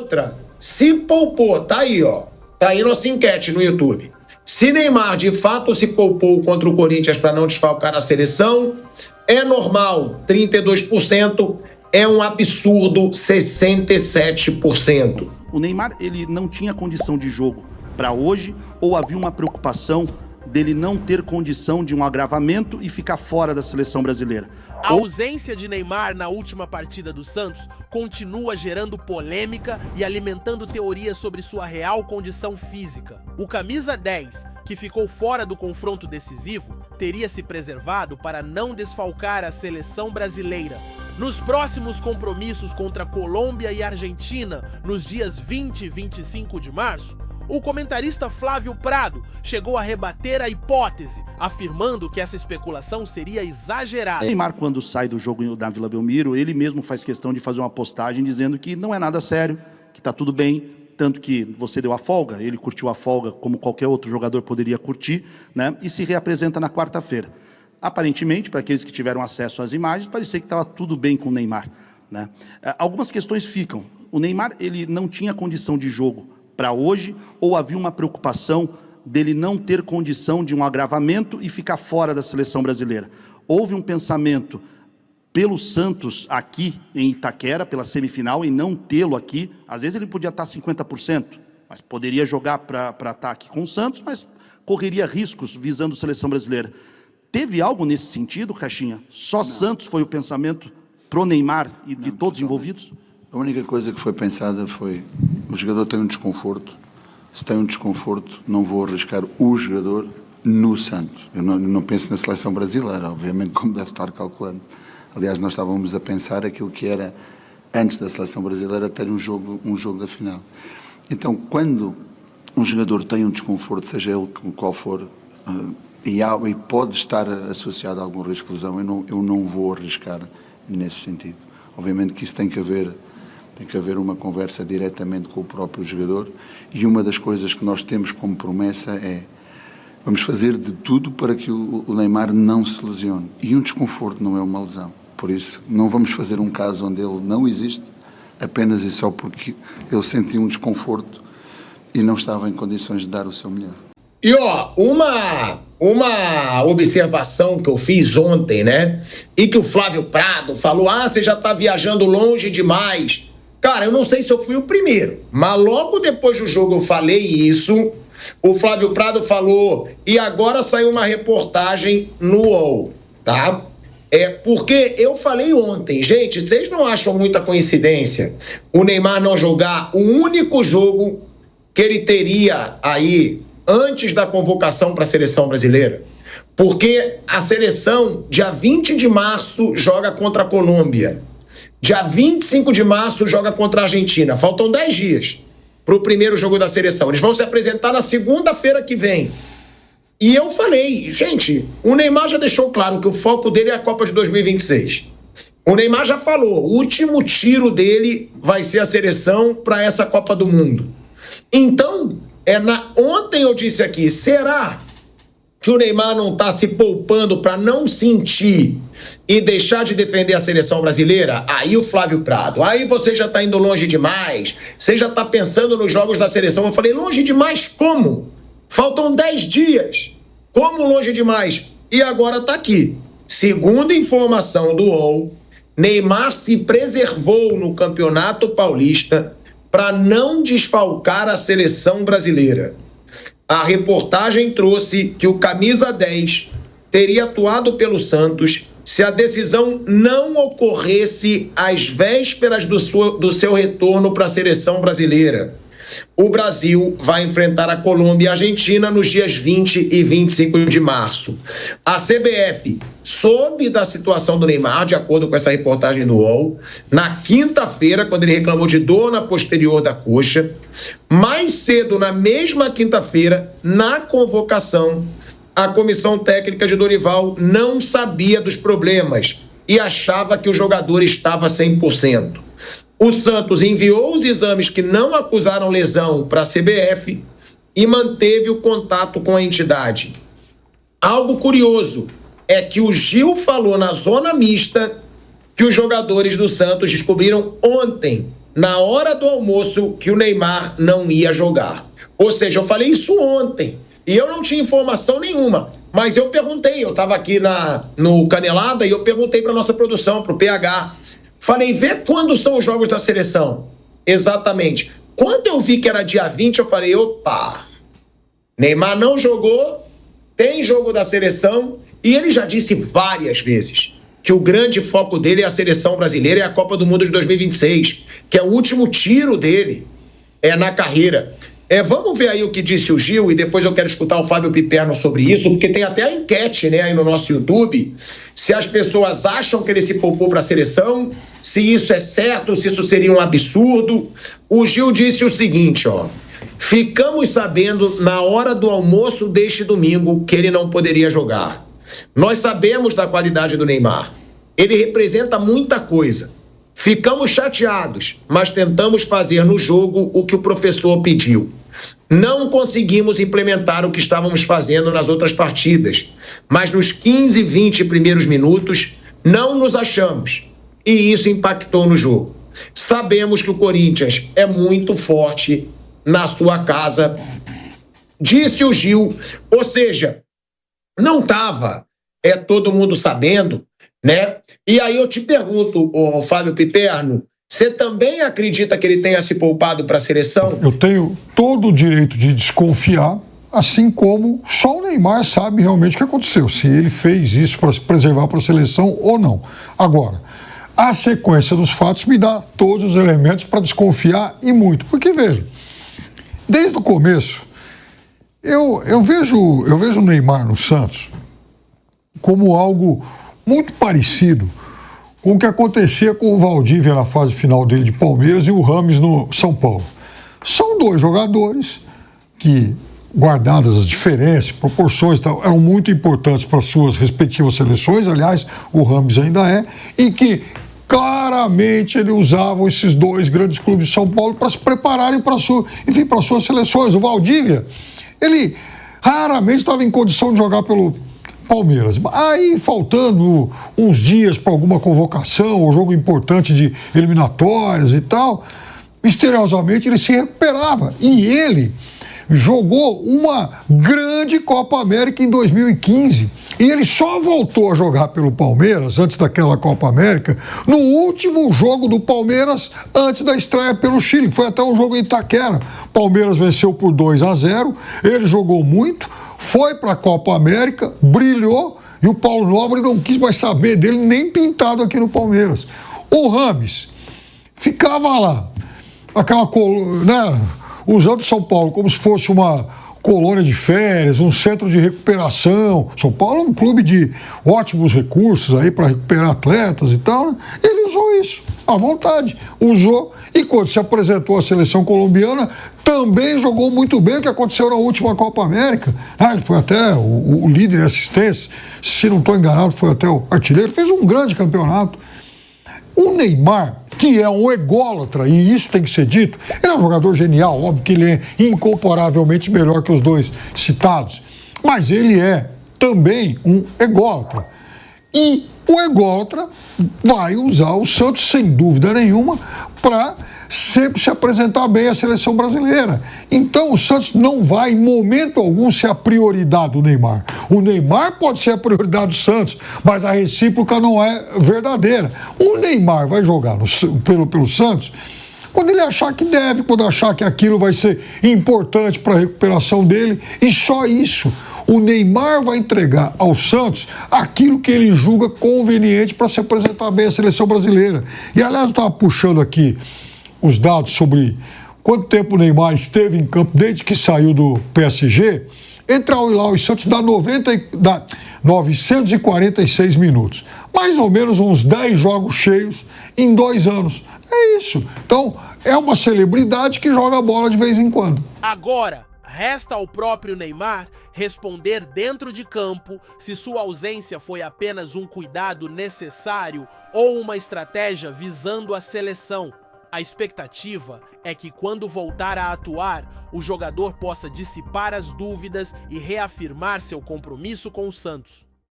outra, se poupou, tá aí, ó. Tá aí nossa enquete no YouTube. Se Neymar de fato se poupou contra o Corinthians para não desfalcar a seleção, é normal, 32%, é um absurdo, 67%. O Neymar, ele não tinha condição de jogo para hoje, ou havia uma preocupação dele não ter condição de um agravamento e ficar fora da seleção brasileira? A ausência de Neymar na última partida do Santos continua gerando polêmica e alimentando teorias sobre sua real condição física. O camisa 10, que ficou fora do confronto decisivo, teria se preservado para não desfalcar a seleção brasileira. Nos próximos compromissos contra Colômbia e Argentina, nos dias 20 e 25 de março, o comentarista Flávio Prado chegou a rebater a hipótese, afirmando que essa especulação seria exagerada. Neymar, quando sai do jogo da Vila Belmiro, ele mesmo faz questão de fazer uma postagem dizendo que não é nada sério, que está tudo bem, tanto que você deu a folga, ele curtiu a folga como qualquer outro jogador poderia curtir, né? E se reapresenta na quarta-feira. Aparentemente, para aqueles que tiveram acesso às imagens, parecia que estava tudo bem com o Neymar, né? Algumas questões ficam. O Neymar, ele não tinha condição de jogo para hoje, ou havia uma preocupação dele não ter condição de um agravamento e ficar fora da seleção brasileira? Houve um pensamento pelo Santos aqui em Itaquera, pela semifinal, em não tê-lo aqui. Às vezes ele podia estar 50%, mas poderia jogar para estar aqui com o Santos, mas correria riscos visando a seleção brasileira. Teve algo nesse sentido, Caixinha? Só não. Santos foi o pensamento pro Neymar e de todos envolvidos? A única coisa que foi pensada foi: o jogador tem um desconforto, se tem um desconforto, não vou arriscar o jogador no Santos. Eu não penso na seleção brasileira, obviamente, como deve estar calculando. Aliás, nós estávamos a pensar aquilo que era, antes da seleção brasileira, ter um jogo da final. Então, quando um jogador tem um desconforto, seja ele qual for, e pode estar associado a algum risco de lesão, eu não vou arriscar nesse sentido. Obviamente que isso tem que haver uma conversa diretamente com o próprio jogador, e uma das coisas que nós temos como promessa é: vamos fazer de tudo para que o Neymar não se lesione, e um desconforto não é uma lesão. Por isso, não vamos fazer um caso onde ele não existe, apenas e só porque ele sentiu um desconforto e não estava em condições de dar o seu melhor. E ó, uma observação que eu fiz ontem, né? E que o Flávio Prado falou: você já tá viajando longe demais. Cara, eu não sei se eu fui o primeiro, mas logo depois do jogo eu falei isso. O Flávio Prado falou, e agora saiu uma reportagem no UOL, tá? Porque eu falei ontem, gente, vocês não acham muita coincidência o Neymar não jogar o único jogo que ele teria aí antes da convocação para a seleção brasileira? Porque a seleção, dia 20 de março, joga contra a Colômbia. Dia 25 de março, joga contra a Argentina. Faltam 10 dias para o primeiro jogo da seleção. Eles vão se apresentar na segunda-feira que vem. E eu falei, gente, o Neymar já deixou claro que o foco dele é a Copa de 2026. O Neymar já falou, o último tiro dele vai ser a seleção para essa Copa do Mundo. Então, ontem eu disse aqui, será que o Neymar não está se poupando para não sentir e deixar de defender a seleção brasileira? Aí o Flávio Prado, aí você já está indo longe demais, você já está pensando nos jogos da seleção. Eu falei, longe demais como? Faltam 10 dias. Como longe demais? E agora está aqui. Segundo informação do UOL, Neymar se preservou no Campeonato Paulista para não desfalcar a seleção brasileira. A reportagem trouxe que o camisa 10 teria atuado pelo Santos se a decisão não ocorresse às vésperas do seu retorno para a seleção brasileira. O Brasil vai enfrentar a Colômbia e a Argentina nos dias 20 e 25 de março. A CBF soube da situação do Neymar, de acordo com essa reportagem do UOL, na quinta-feira, quando ele reclamou de dor na posterior da coxa. Mais cedo, na mesma quinta-feira, na convocação, a comissão técnica de Dorival não sabia dos problemas e achava que o jogador estava 100%. O Santos enviou os exames que não acusaram lesão para a CBF e manteve o contato com a entidade. Algo curioso é que o Gil falou na zona mista que os jogadores do Santos descobriram ontem, na hora do almoço que o Neymar não ia jogar. Ou seja, eu falei isso ontem e eu não tinha informação nenhuma, mas eu perguntei, eu estava aqui no Canelada e eu perguntei para nossa produção, para o PH. Falei, vê quando são os jogos da seleção. Exatamente. Quando eu vi que era dia 20, eu falei, opa, Neymar não jogou, tem jogo da seleção, e ele já disse várias vezes que o grande foco dele é a seleção brasileira e a Copa do Mundo de 2026, que é o último tiro dele na carreira. Vamos ver aí o que disse o Gil, e depois eu quero escutar o Fábio Piperno sobre isso, porque tem até a enquete, né, aí no nosso YouTube, se as pessoas acham que ele se poupou para a seleção, se isso é certo, se isso seria um absurdo. O Gil disse o seguinte, ó: ficamos sabendo na hora do almoço deste domingo que ele não poderia jogar. Nós sabemos da qualidade do Neymar. Ele representa muita coisa. Ficamos chateados, mas tentamos fazer no jogo o que o professor pediu. Não conseguimos implementar o que estávamos fazendo nas outras partidas, mas nos 15, 20 primeiros minutos não nos achamos, e isso impactou no jogo. Sabemos que o Corinthians é muito forte na sua casa, disse o Gil. Ou seja, não estava todo mundo sabendo, né? E aí eu te pergunto, Fábio Piperno, você também acredita que ele tenha se poupado para a seleção? Eu tenho todo o direito de desconfiar, assim como só o Neymar sabe realmente o que aconteceu, se ele fez isso para se preservar para a seleção ou não. Agora, a sequência dos fatos me dá todos os elementos para desconfiar, e muito, porque veja, desde o começo, eu vejo o Neymar no Santos como algo muito parecido com o que acontecia com o Valdívia na fase final dele de Palmeiras e o Rames no São Paulo. São dois jogadores que, guardadas as diferenças, proporções e tal, eram muito importantes para suas respectivas seleções, aliás, o Rames ainda é, e que claramente eles usavam esses dois grandes clubes de São Paulo para se prepararem para suas seleções. O Valdívia, ele raramente estava em condição de jogar pelo Palmeiras. Aí, faltando uns dias para alguma convocação ou jogo importante de eliminatórias e tal, misteriosamente ele se recuperava. E ele jogou uma grande Copa América em 2015. E ele só voltou a jogar pelo Palmeiras, antes daquela Copa América, no último jogo do Palmeiras, antes da estreia pelo Chile, que foi até um jogo em Itaquera. Palmeiras venceu por 2-0, ele jogou muito, foi para a Copa América, brilhou, e o Paulo Nobre não quis mais saber dele, nem pintado aqui no Palmeiras. O Rames ficava lá, né, usando São Paulo como se fosse uma colônia de férias, um centro de recuperação. São Paulo é um clube de ótimos recursos aí para recuperar atletas e tal, né? Ele usou isso à vontade, usou, e quando se apresentou à seleção colombiana, também jogou muito bem, o que aconteceu na última Copa América. Ele foi até o líder em assistência, se não estou enganado, foi até o artilheiro, fez um grande campeonato. O Neymar, que é um ególatra, e isso tem que ser dito, ele é um jogador genial, óbvio que ele é incomparavelmente melhor que os dois citados, mas ele é também um ególatra. E o ególatra vai usar o Santos, sem dúvida nenhuma, para sempre se apresentar bem à seleção brasileira. Então o Santos não vai, em momento algum, ser a prioridade do Neymar. O Neymar pode ser a prioridade do Santos, mas a recíproca não é verdadeira. O Neymar vai jogar pelo Santos quando ele achar que deve, quando achar que aquilo vai ser importante para a recuperação dele, e só isso. O Neymar vai entregar ao Santos aquilo que ele julga conveniente para se apresentar bem à seleção brasileira. E, aliás, eu estava puxando aqui os dados sobre quanto tempo o Neymar esteve em campo desde que saiu do PSG. Entre Al Hilal e Santos dá 946 minutos. Mais ou menos uns 10 jogos cheios em 2 anos. É isso. Então, é uma celebridade que joga bola de vez em quando. Agora, resta ao próprio Neymar responder dentro de campo se sua ausência foi apenas um cuidado necessário ou uma estratégia visando a seleção. A expectativa é que, quando voltar a atuar, o jogador possa dissipar as dúvidas e reafirmar seu compromisso com o Santos.